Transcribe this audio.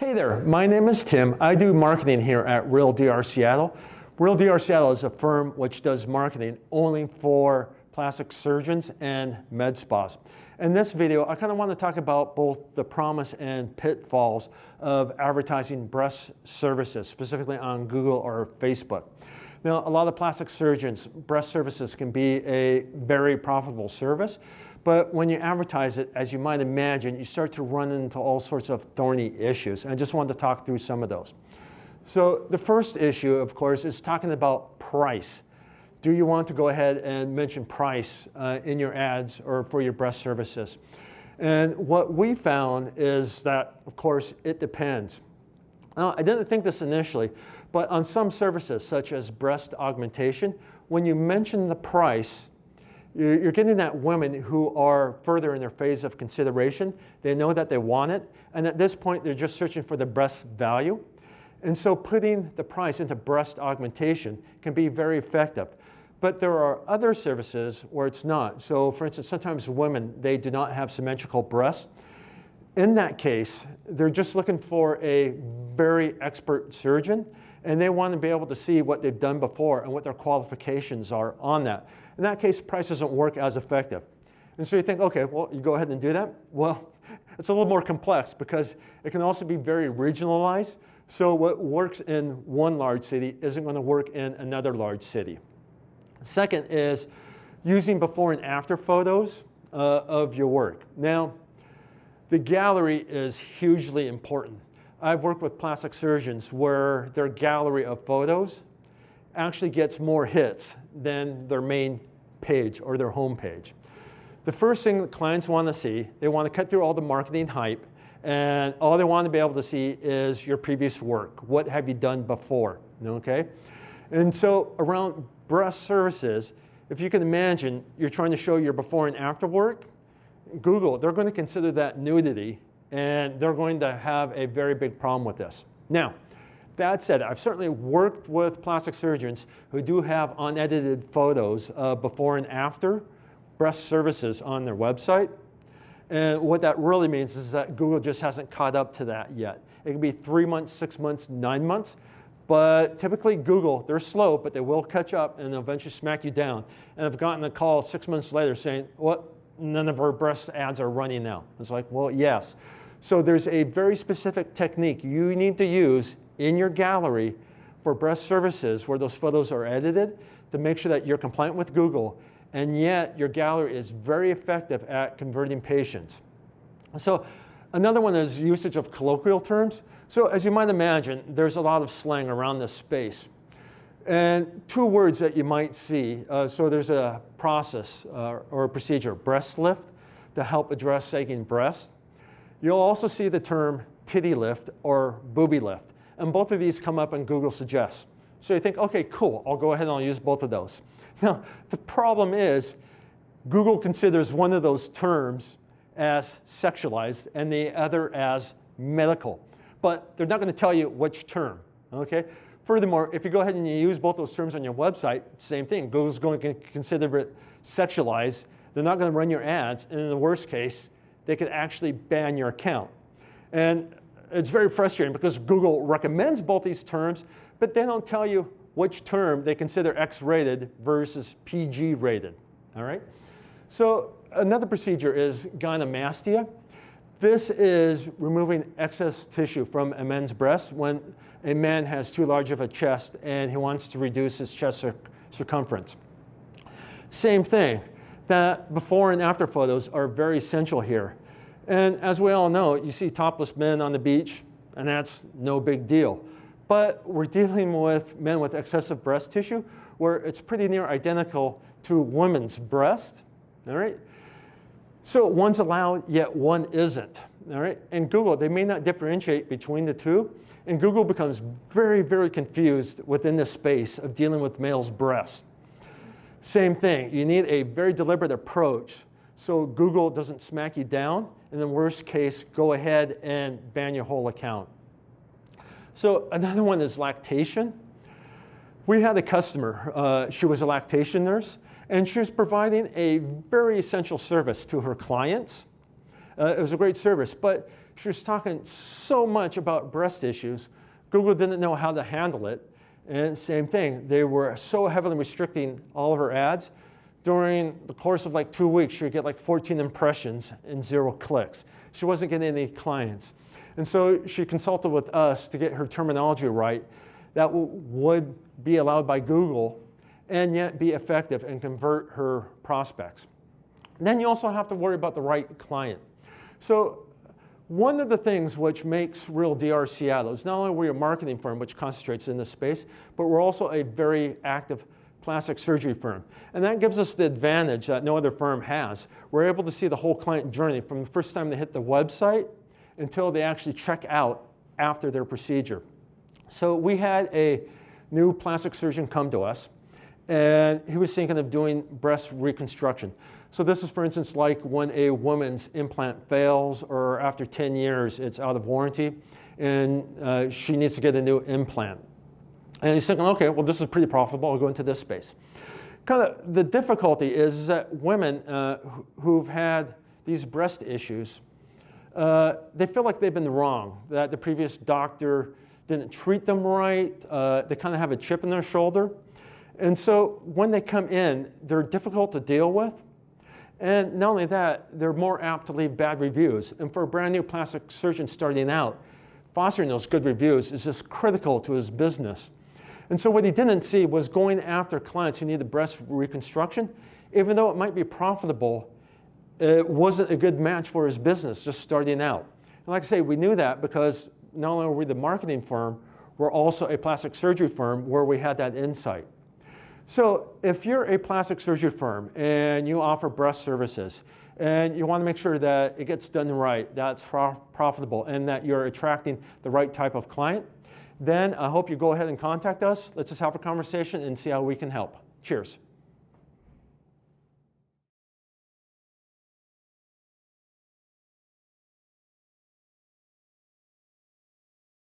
Hey there, my name is Tim. I do marketing here at realdrseattle. Realdrseattle is a firm which does marketing only for plastic surgeons and med spas. In this video, I kind of want to talk about both the promise and pitfalls of advertising breast services, specifically on Google or Facebook. Now, a lot of plastic surgeons, breast services can be a very profitable service, but when you advertise it, as you might imagine, you start to run into all sorts of thorny issues. And I just wanted to talk through some of those. So the first issue, of course, is talking about price. Do you want to go ahead and mention price in your ads or for your breast services? And what we found is that, of course, it depends. Now, I didn't think this initially, but on some services, such as breast augmentation, when you mention the price, you're getting at women who are further in their phase of consideration. They know that they want it, and at this point, they're just searching for the breast value. And so putting the price into breast augmentation can be very effective. But there are other services where it's not. So for instance, sometimes women, they do not have symmetrical breasts. In that case, they're just looking for a very expert surgeon, and they want to be able to see what they've done before and what their qualifications are on that. In that case, price doesn't work as effective. And so you think, okay, well, you go ahead and do that? Well, it's a little more complex because it can also be very regionalized. So what works in one large city isn't going to work in another large city. Second is using before and after photos of your work. Now, the gallery is hugely important. I've worked with plastic surgeons where their gallery of photos actually gets more hits than their main page or their home page. The first thing that clients want to see, they want to cut through all the marketing hype, and all they want to be able to see is your previous work. What have you done before? Okay? And so around breast services, if you can imagine you're trying to show your before and after work, Google, they're going to consider that nudity, and they're going to have a very big problem with this. Now, that said, I've certainly worked with plastic surgeons who do have unedited photos of before and after breast services on their website. And what that really means is that Google just hasn't caught up to that yet. It can be 3 months, 6 months, 9 months. But typically Google, they're slow, but they will catch up and they'll eventually smack you down. And I've gotten a call 6 months later saying, what? None of our breast ads are running now. It's like, well, yes. So there's a very specific technique you need to use in your gallery for breast services where those photos are edited to make sure that you're compliant with Google, and yet your gallery is very effective at converting patients. So another one is usage of colloquial terms. So as you might imagine, there's a lot of slang around this space. And two words that you might see, so there's a process or a procedure, breast lift, to help address sagging breasts. You'll also see the term titty lift or booby lift. And both of these come up in Google Suggests. So you think, okay, cool, I'll go ahead and I'll use both of those. Now, the problem is Google considers one of those terms as sexualized and the other as medical. But they're not going to tell you which term, okay? Furthermore, if you go ahead and you use both those terms on your website, same thing. Google's going to consider it sexualized. They're not going to run your ads. And in the worst case, they could actually ban your account. And it's very frustrating because Google recommends both these terms, but they don't tell you which term they consider X-rated versus PG-rated, all right? So another procedure is gynecomastia. This is removing excess tissue from a man's breast when a man has too large of a chest and he wants to reduce his chest circumference. Same thing, that before and after photos are very essential here. And as we all know, you see topless men on the beach, and that's no big deal. But we're dealing with men with excessive breast tissue where it's pretty near identical to women's breast, all right? So one's allowed, yet one isn't, all right? And Google, they may not differentiate between the two, and Google becomes very, very confused within the space of dealing with male's breasts. Same thing, you need a very deliberate approach so Google doesn't smack you down, and in the worst case, go ahead and ban your whole account. So another one is lactation. We had a customer, she was a lactation nurse, and she was providing a very essential service to her clients. It was a great service, but She was talking so much about breast issues. Google didn't know how to handle it. And same thing, they were so heavily restricting all of her ads. During the course of like 2 weeks, she would get like 14 impressions and 0 clicks. She wasn't getting any clients. And so she consulted with us to get her terminology right that would be allowed by Google and yet be effective and convert her prospects. And then you also have to worry about the right client. So one of the things which makes Real DR Seattle is not only we're a marketing firm which concentrates in this space, but we're also a very active plastic surgery firm. And that gives us the advantage that no other firm has. We're able to see the whole client journey from the first time they hit the website until they actually check out after their procedure. So we had a new plastic surgeon come to us, and he was thinking of doing breast reconstruction. So this is, for instance, like when a woman's implant fails or after 10 years it's out of warranty and she needs to get a new implant. And he's thinking, okay, well, this is pretty profitable. I'll go into this space. Kind of the difficulty is that women who've had these breast issues, they feel like they've been wrong, that the previous doctor didn't treat them right. They kind of have a chip in their shoulder. And so when they come in, they're difficult to deal with. And not only that, they're more apt to leave bad reviews. And for a brand new plastic surgeon starting out, fostering those good reviews is just critical to his business. And so what he didn't see was going after clients who needed breast reconstruction, even though it might be profitable, it wasn't a good match for his business just starting out. And like I say, we knew that because not only were we the marketing firm, we're also a plastic surgery firm where we had that insight. So if you're a plastic surgery firm and you offer breast services and you want to make sure that it gets done right, that's profitable, and that you're attracting the right type of client, then I hope you go ahead and contact us. Let's just have a conversation and see how we can help. Cheers.